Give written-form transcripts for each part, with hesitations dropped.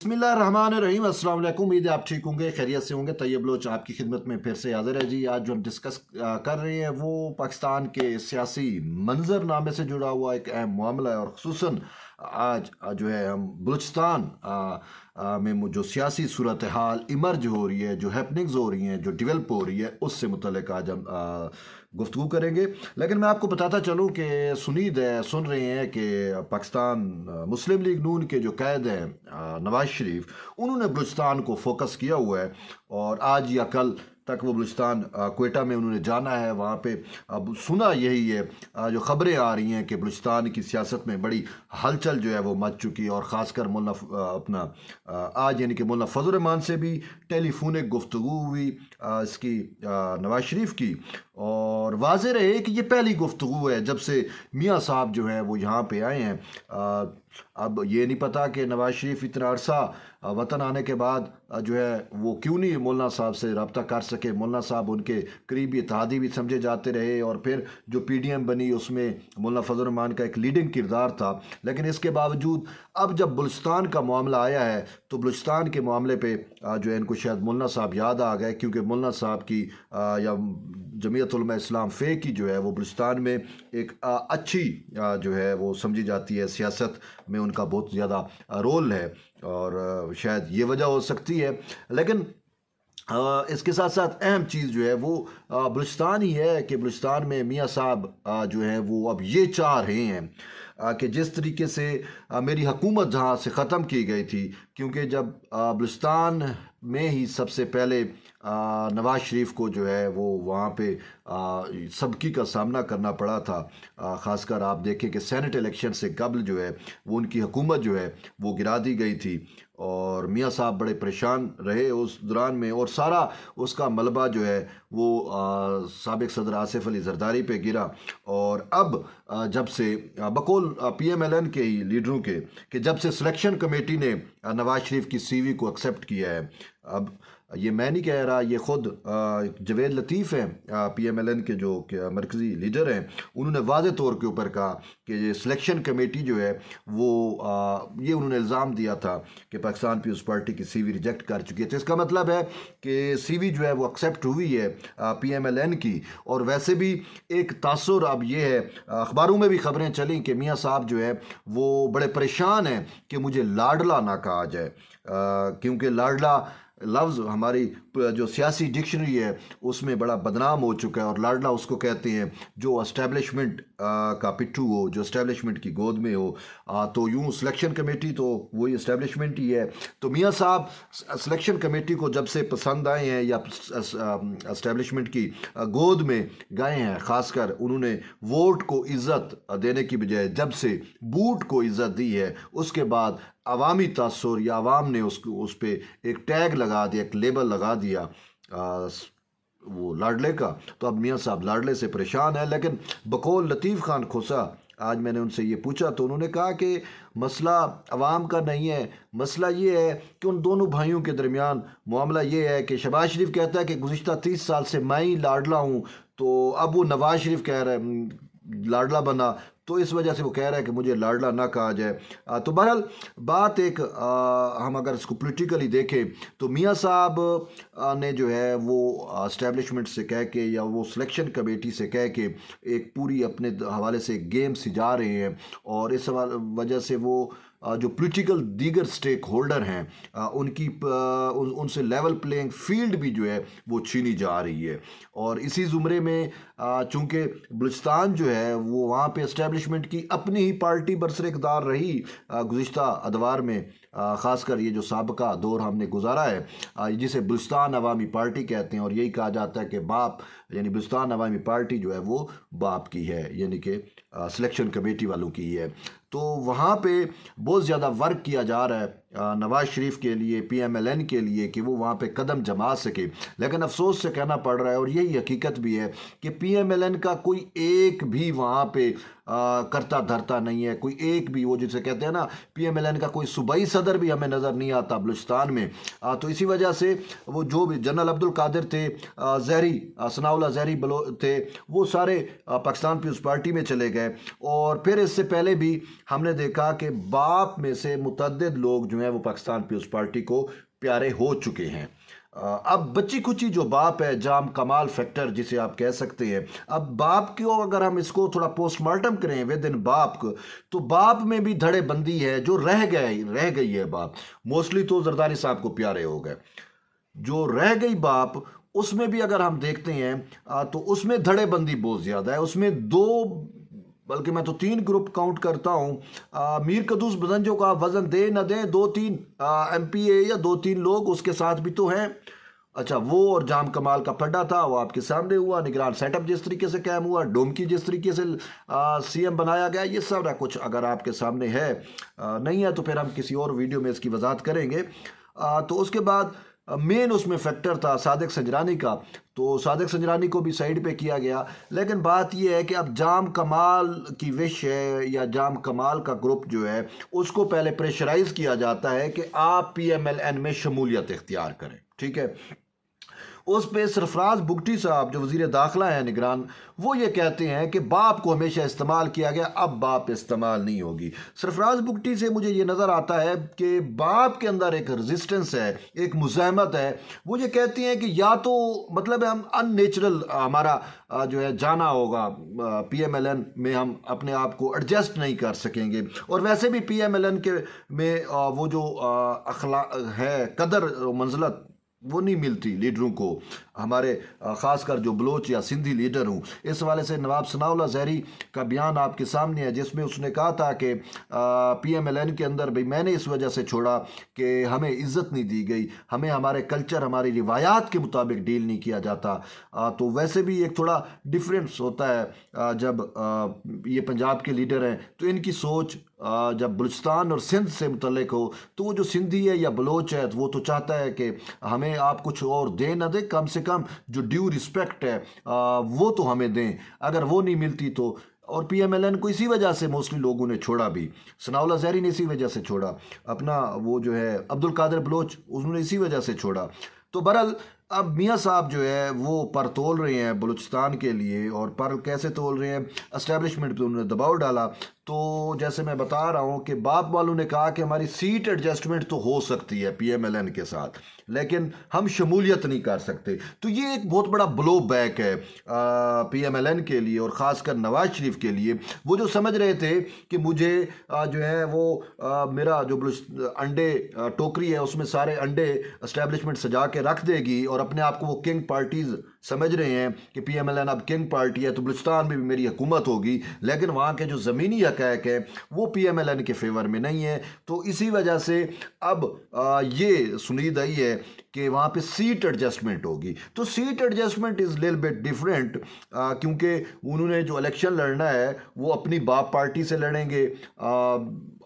बिस्मिल्लाहिर्रहमानिर्रहीम। अस्सलाम वालेकुम। उम्मीद है आप ठीक होंगे, खैरियत से होंगे। तैयब लोच आपकी खिदमत में फिर से हाजिर है जी। आज जो हम डिस्कस कर रहे हैं वो पाकिस्तान के सियासी मंजरनामे से जुड़ा हुआ एक अहम मामला है, और ख़ुसूसन आज जो है हम बलूचिस्तान में जो सियासी सूरत हाल इमर्ज हो रही है, जो हैपनिंग्स हो रही हैं, जो डेवलप हो रही है, उससे मुतल्लिक आज हम गुफ्तगू करेंगे। लेकिन मैं आपको बताता चलूँ कि सुन रहे हैं कि पाकिस्तान मुस्लिम लीग नून के जो कैद हैं नवाज शरीफ, उन्होंने बलूचिस्तान को फोकस किया हुआ है, और आज या कल तक वो बलूचिस्तान क्वेटा में उन्होंने जाना है। वहाँ पे अब सुना यही है, जो ख़बरें आ रही हैं कि बलूचिस्तान की सियासत में बड़ी हलचल जो है वो मच चुकी है, और ख़ासकर मुल्ला आज यानी कि मुल्ला फजल रहमान से भी टेलीफोनिक गुफ्तगू हुई इसकी नवाज शरीफ की, और वाज़ेह रहे कि ये पहली गुफ्तगू है जब से मियाँ साहब जो हैं वो यहाँ पे आए हैं। अब ये नहीं पता कि नवाज शरीफ इतना अरसा वतन आने के बाद जो है वो क्यों नहीं मौलाना साहब से रब्ता कर सके। मौलाना साहब उनके करीबी इत्तेहादी भी समझे जाते रहे, और फिर जो PDM बनी उसमें मौलाना फजल रहमान का एक लीडिंग किरदार था। लेकिन इसके बावजूद अब जब बलूचिस्तान का मामला आया है तो बलूचिस्तान के मामले पे जो है इनको शायद मौलाना साहब याद आ गए, क्योंकि मौलाना साहब की या जमीयत उलमा इस्लाम फ़े की जो है वो बलूचिस्तान में एक अच्छी जो है वो समझी जाती है, सियासत में उनका बहुत ज़्यादा रोल है, और शायद ये वजह हो सकती है। लेकिन इसके साथ साथ अहम चीज़ जो है वो बलूचिस्तान ही है कि बलूचिस्तान में मियाँ साहब जो हैं वो अब ये चाह रहे हैं कि जिस तरीके से मेरी हुकूमत जहाँ से ख़त्म की गई थी, क्योंकि जब बलूचिस्तान में ही सबसे पहले नवाज शरीफ को जो है वो वहाँ पे सबकी का सामना करना पड़ा था। ख़ासकर आप देखें कि सेनेट इलेक्शन से कबल जो है वो उनकी हुकूमत जो है वो गिरा दी गई थी, और मियाँ साहब बड़े परेशान रहे उस दौरान में, और सारा उसका मलबा जो है वो साबिक सदर आसिफ अली जरदारी पे गिरा। और अब जब से बकौल PMLN के ही लीडरों के कि जब से सिलेक्शन कमेटी ने नवाज शरीफ की CV को एक्सेप्ट किया है, अब ये मैं नहीं कह रहा, ये ख़ुद जवेद लतीफ़ हैं PMLN के जो मरकज़ी लीडर हैं, उन्होंने वाज़े तौर के ऊपर कहा कि ये सिलेक्शन कमेटी जो है वो ये उन्होंने इल्ज़ाम दिया था कि पाकिस्तान पीपल्स पार्टी की CV रिजेक्ट कर चुकी है। तो इसका मतलब है कि CV जो है वो एक्सेप्ट हुई है PMLN की। और वैसे भी एक तासुर अब ये है, अखबारों में भी ख़बरें चली कि मियाँ साहब जो है वो बड़े परेशान हैं कि मुझे लाडला ना कहा जाए, क्योंकि लाडला लफ्ज़ हमारी जो सियासी डिक्शनरी है उसमें बड़ा बदनाम हो चुका है, और लाडला उसको कहते हैं जो एस्टेब्लिशमेंट का पिट्ठू हो, जो एस्टेब्लिशमेंट की गोद में हो। तो यूँ सिलेक्शन कमेटी तो वही एस्टेब्लिशमेंट ही है। तो मियाँ साहब सिलेक्शन कमेटी को जब से पसंद आए हैं या एस्टेब्लिशमेंट की गोद में गए हैं, ख़ासकर उन्होंने वोट को इज़्ज़त देने की बजाय जब से बूट को इज़्ज़त दी है, उसके बाद अवामी तासुर या अवाम ने उस पर एक टैग लगा दिया, एक लेबल लगा दिया वो लाडले का। तो अब मियाँ साहब लाडले से परेशान है। लेकिन बकौल लतीफ़ खान खोसा, आज मैंने उनसे ये पूछा तो उन्होंने कहा कि मसला अवाम का नहीं है, मसला ये है कि उन दोनों भाइयों के दरमियान मामला ये है कि शहबाज शरीफ कहता है कि गुज़िश्ता 30 साल से मैं ही लाडला हूँ, तो अब वो नवाज शरीफ कह रहा है लाडला बना, तो इस वजह से वो कह रहा है कि मुझे लाडला ना कहा जाए। तो बहरहाल बात एक हम अगर इसको पॉलिटिकली देखें तो मियाँ साहब ने जो है वो एस्टेब्लिशमेंट से कह के या वो सिलेक्शन कमेटी से कह के एक पूरी अपने हवाले से गेम सिजा रहे हैं, और इस वजह से वो जो पॉलिटिकल दीगर स्टेक होल्डर हैं उनसे लेवल प्लेइंग फील्ड भी जो है वो छीनी जा रही है। और इसी ज़ुमरे में चूँकि बलूचिस्तान जो है वो वहाँ पे एस्टेब्लिशमेंट की अपनी ही पार्टी बरसर-ए-इक़्तिदार रही गुज़िश्ता अदवार में, ख़ासकर ये जो साबका दौर हमने गुजारा है जिसे बलूचिस्तान अवामी पार्टी कहते हैं, और यही कहा जाता है कि बाप यानी बलूचिस्तान अवामी पार्टी जो है वो बाप की है, यानी कि सिलेक्शन कमेटी वालों की है। तो वहाँ पे बहुत ज़्यादा वर्क किया जा रहा है नवाज शरीफ के लिए, PMLN के लिए, कि वो वहाँ पे कदम जमा सके। लेकिन अफसोस से कहना पड़ रहा है, और यही हकीकत भी है, कि PMLN का कोई एक भी वहाँ पे करता धरता नहीं है, कोई एक भी, वो जिसे कहते हैं ना PMLN का कोई सूबाई सदर भी हमें नज़र नहीं आता बलूचिस्तान में। तो इसी वजह से वो जो भी जनरल अब्दुल कादिर थे, जहरी सनाउल्लाह जहरी थे, वो सारे पाकिस्तान पीपल्स पार्टी में चले गए। और फिर इससे पहले भी हमने देखा कि बाप में से मुतअद्दिद लोग जो जो हैं वो पाकिस्तान पीपल्स पार्टी को प्यारे हो चुके हैं। अब बच्ची कुची जो बाप है, जाम कमाल फैक्टर जिसे आप कह सकते हैं, अब बाप को अगर हम इसको थोड़ा पोस्टमार्टम करें विद इन बाप को, तो बाप में भी धड़ेबंदी है जो रह गई है बाप। मोस्टली तो जरदारी साहब को प्यारे हो गए, जो रह गई बाप उसमें भी अगर हम देखते हैं तो उसमें धड़ेबंदी बहुत ज़्यादा है। उसमें दो, बल्कि मैं तो 3 ग्रुप काउंट करता हूँ। मीर कदूस बदंजो का वजन दे न दे 2-3 MPA या 2-3 लोग उसके साथ भी तो हैं। अच्छा, वो और जाम कमाल का पड्डा था, वो आपके सामने हुआ। निगरान सेटअप जिस तरीके से कायम हुआ, डोमकी जिस तरीके से CM बनाया गया, ये सब कुछ अगर आपके सामने है, नहीं है तो फिर हम किसी और वीडियो में इसकी वजाहत करेंगे। तो उसके बाद मेन उसमें फैक्टर था सादिक संजरानी का, तो सादिक संजरानी को भी साइड पे किया गया। लेकिन बात यह है कि अब जाम कमाल की विश है या जाम कमाल का ग्रुप जो है उसको पहले प्रेशराइज किया जाता है कि आप PMLN में शमूलियत इख्तियार करें, ठीक है। उस पे सरफराज बुगटी साहब जो वजीर दाखिला है निगरान, वो ये कहते हैं कि बाप को हमेशा इस्तेमाल किया गया, अब बाप इस्तेमाल नहीं होगी। सरफराज बुगटी से मुझे ये नज़र आता है कि बाप के अंदर एक रेजिस्टेंस है, एक मुज़ाहमत है। वो ये कहते हैं कि या तो मतलब हम अननेचुरल हमारा जो है जाना होगा, PMLN में हम अपने आप को एडजस्ट नहीं कर सकेंगे। और वैसे भी PMLN के में वो जो अखलाक है, कदर मंजिलत वो नहीं मिलती लीडरों को, हमारे ख़ासकर जो बलोच या सिंधी लीडर हूँ। इस हवाले से नवाब सनाउल्लाह ज़हरी का बयान आपके सामने है, जिसमें उसने कहा था कि PMLN के अंदर भाई मैंने इस वजह से छोड़ा कि हमें इज़्ज़त नहीं दी गई, हमें हमारे कल्चर, हमारी रिवायात के मुताबिक डील नहीं किया जाता। तो वैसे भी एक थोड़ा डिफरेंस होता है जब ये पंजाब के लीडर हैं तो इनकी सोच जब बलूचिस्तान और सिंध से मुतल्लिक हो, तो वो जो सिंधी है या बलोच है वो तो चाहता है कि हमें आप कुछ और दें ना दें, कम से कम जो ड्यू रिस्पेक्ट है वो तो हमें दें। अगर वो नहीं मिलती तो, और PMLN को इसी वजह से मोस्टली लोगों ने छोड़ा भी। सनाउल्लाह ज़हरी ने इसी वजह से छोड़ा, अपना वो जो है अब्दुल कादिर बलोच उन्होंने इसी वजह से छोड़ा। तो बहरहाल अब मियाँ साहब जो है वो पर तोल रहे हैं बलूचिस्तान के लिए, और पर कैसे तोल रहे हैं, एस्टेब्लिशमेंट पे उन्होंने दबाव डाला। तो जैसे मैं बता रहा हूँ कि बाप वालों ने कहा कि हमारी सीट एडजस्टमेंट तो हो सकती है PMLN के साथ, लेकिन हम शमूलियत नहीं कर सकते। तो ये एक बहुत बड़ा ब्लो बैक है PMLN के लिए, और ख़ासकर नवाज शरीफ के लिए। वो जो समझ रहे थे कि मुझे जो है वो मेरा जो अंडे टोकरी है उसमें सारे अंडे एस्टेब्लिशमेंट सजा के रख देगी, और अपने आप को वो किंग पार्टीज समझ रहे हैं कि PMLN अब किंग पार्टी है तो बलूचिस्तान में भी मेरी हुकूमत होगी। लेकिन वहाँ के जो ज़मीनी हक़ाइक़ है वो PMLN के फेवर में नहीं है। तो इसी वजह से अब ये सुनीद आई है कि वहाँ पे सीट एडजस्टमेंट होगी। तो seat adjustment is little bit different, क्योंकि उन्होंने जो इलेक्शन लड़ना है वो अपनी बाप पार्टी से लड़ेंगे।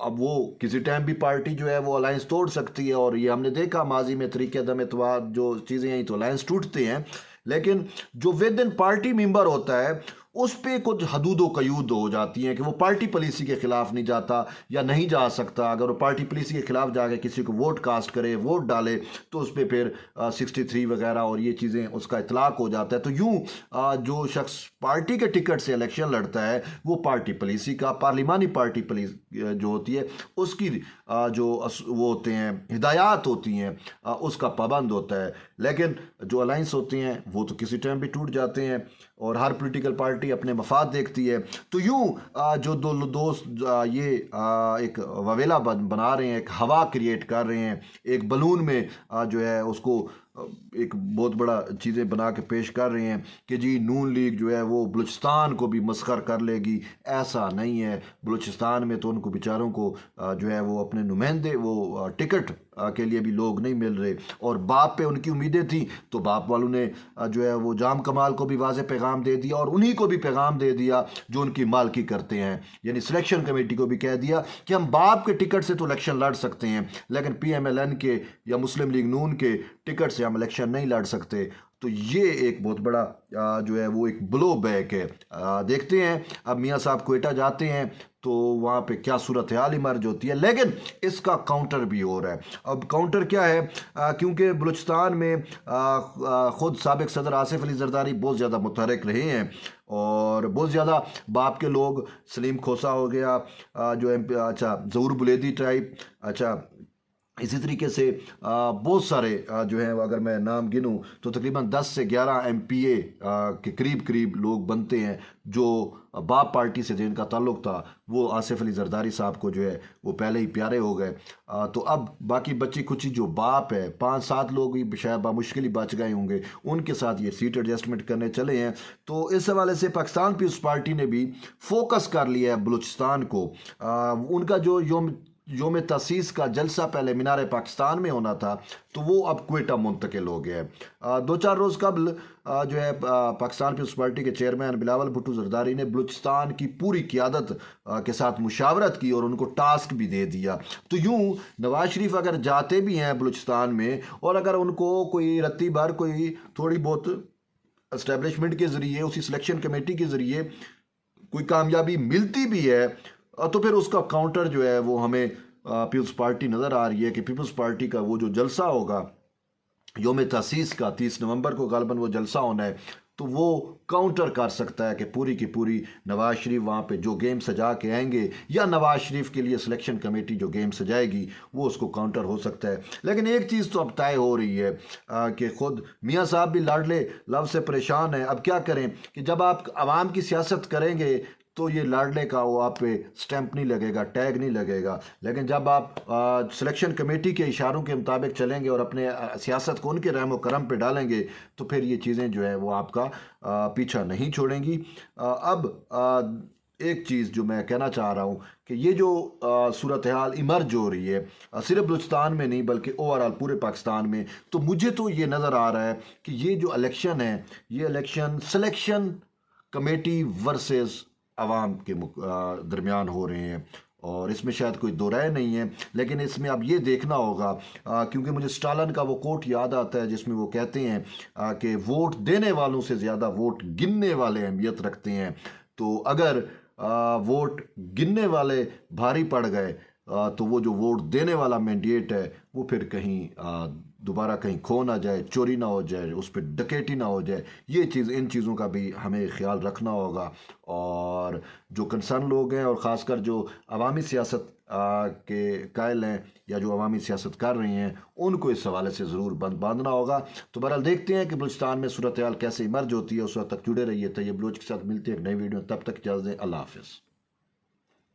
अब वो किसी टाइम भी पार्टी जो है वो अलायंस तोड़ सकती है, और ये हमने देखा माजी में तरीके अदम एतवार जो चीज़ें आई तो अलायंस टूटते हैं। लेकिन जो विद इन पार्टी मेंबर होता है उस पर कुछ हदूद व कयूद हो जाती हैं कि वो पार्टी पॉलिसी के ख़िलाफ़ नहीं जाता या नहीं जा सकता। अगर वो पार्टी पॉलिसी के ख़िलाफ़ जाके किसी को वोट कास्ट करे, वोट डाले, तो उस पर फिर 63 वगैरह और ये चीज़ें उसका इतलाक़ हो जाता है। तो यूँ जो शख्स पार्टी के टिकट से इलेक्शन लड़ता है वो पार्टी पॉलिसी का, पार्लिमानी पार्टी पॉलिसी जो होती है उसकी जो वो होते हैं हिदायत होती हैं उसका पाबंद होता है। लेकिन जो अलाइंस होती हैं वो तो किसी टाइम भी टूट जाते हैं, और हर पॉलिटिकल पार्टी अपने मफाद देखती है। तो यूँ जो दो दोस्त ये एक ववेला बना रहे हैं, एक हवा क्रिएट कर रहे हैं, एक बलून में जो है उसको एक बहुत बड़ा चीज़ें बना के पेश कर रहे हैं कि जी नून लीग जो है वो बलूचिस्तान को भी मस्खर कर लेगी। ऐसा नहीं है। बलूचिस्तान में तो उनको बेचारों को जो है वो अपने नुमाइंदे वो टिकट के लिए भी लोग नहीं मिल रहे, और बाप पे उनकी उम्मीदें थी तो बाप वालों ने जो है वो जाम कमाल को भी वाज़े पैगाम दे दिया, और उन्हीं को भी पैगाम दे दिया जो उनकी मालकी करते हैं, यानी सिलेक्शन कमेटी को भी कह दिया कि हम बाप के टिकट से तो इलेक्शन लड़ सकते हैं, लेकिन PMLN के या मुस्लिम लीग नून के टिकट से हम इलेक्शन नहीं लड़ सकते। तो ये एक बहुत बड़ा जो है वो एक ब्लो बैक है। देखते हैं अब मियाँ साहब क्वेटा जाते हैं तो वहाँ पे क्या सूरत हाल इमर्ज होती है। लेकिन इसका काउंटर भी हो रहा है। अब काउंटर क्या है, क्योंकि बलूचिस्तान में ख़ुद साबिक सदर आसिफ अली जरदारी बहुत ज़्यादा मुतहरक रहे हैं, और बहुत ज़्यादा बाप के लोग, सलीम खोसा हो गया जो अच्छा ज़हूर बुलेदी टाइप, अच्छा इसी तरीके से बहुत सारे जो हैं अगर मैं नाम गिनूं तो तकरीबन 10 से 11 एमपीए के करीब करीब लोग बनते हैं जो बाप पार्टी से जिनका ताल्लुक था वो आसिफ अली जरदारी साहब को जो है वो पहले ही प्यारे हो गए। तो अब बाकी बच्ची कुची जो बाप है 5-7 लोग ही शायद बामुश्किल ही बच गए होंगे, उनके साथ ये सीट एडजस्टमेंट करने चले हैं। तो इस हवाले से पाकिस्तान पीपल्स पार्टी ने भी फोकस कर लिया है बलूचिस्तान को। उनका जो योम तसीस का जलसा पहले मीनार पाकिस्तान में होना था तो वो अब क्वेटा मुंतकिल हो गया है। 2-4 रोज़ कबल जो है पाकिस्तान पीपल्स पार्टी के चेयरमैन बिलावल भुट्टो जरदारी ने बलूचिस्तान की पूरी क़ियादत के साथ मुशावरत की और उनको टास्क भी दे दिया। तो यूँ नवाज शरीफ अगर जाते भी हैं बलूचिस्तान में और अगर उनको कोई रत्ती भर कोई थोड़ी बहुत इस्टेब्लिशमेंट के ज़रिए उसी सिलेक्शन कमेटी के ज़रिए कोई कामयाबी मिलती भी है तो फिर उसका काउंटर जो है वो हमें पीपल्स पार्टी नज़र आ रही है कि पीपल्स पार्टी का वो जो जलसा होगा योम तसीस का 30 नवंबर को गालबन वो जलसा होना है तो वो काउंटर कर सकता है कि पूरी की पूरी नवाज शरीफ वहाँ पे जो गेम सजा के आएंगे या नवाज शरीफ के लिए सिलेक्शन कमेटी जो गेम सजाएगी वो उसको काउंटर हो सकता है। लेकिन एक चीज़ तो अब तय हो रही है कि खुद मियाँ साहब भी लाडले लव से परेशान हैं। अब क्या करें कि जब आप आवाम की सियासत करेंगे तो ये लाडले का वो आप पे स्टैंप नहीं लगेगा, टैग नहीं लगेगा। लेकिन जब आप सिलेक्शन कमेटी के इशारों के मुताबिक चलेंगे और अपने सियासत को उनके रहम करम पे डालेंगे तो फिर ये चीज़ें जो है वो आपका पीछा नहीं छोड़ेंगी। अब एक चीज़ जो मैं कहना चाह रहा हूँ कि ये जो सूरत हाल इमर्ज हो रही है सिर्फ बलूचिस्तान में नहीं बल्कि ओवरऑल पूरे पाकिस्तान में, तो मुझे तो ये नज़र आ रहा है कि ये जो इलेक्शन है ये इलेक्शन सिलेक्शन कमेटी वर्सेस आवाम के दरमियान हो रहे हैं और इसमें शायद कोई दो राय नहीं है। लेकिन इसमें अब ये देखना होगा क्योंकि मुझे स्टालिन का वो कोट याद आता है जिसमें वो कहते हैं कि वोट देने वालों से ज़्यादा वोट गिनने वाले अहमियत रखते हैं। तो अगर वोट गिनने वाले भारी पड़ गए तो वो जो वोट देने वाला मैंडेट है वो फिर कहीं दोबारा कहीं खो ना जाए, चोरी ना हो जाए, उस पर डकैती ना हो जाए। ये चीज़ इन चीज़ों का भी हमें ख्याल रखना होगा और जो कंसर्न लोग हैं और ख़ासकर जो अवामी सियासत के कायल हैं या जो अवामी सियासत कर रही हैं उनको इस हवाले से ज़रूर बांधना होगा। तो बहरहाल देखते हैं कि बलूचिस्तान में सूरत हाल कैसे इमर्ज होती है। उस वक्त तक जुड़े रहिए। तैयब बलोच के साथ मिलते हैं एक नई वीडियो, तब तक इजाज़त दें। अल्लाह हाफ़िज़।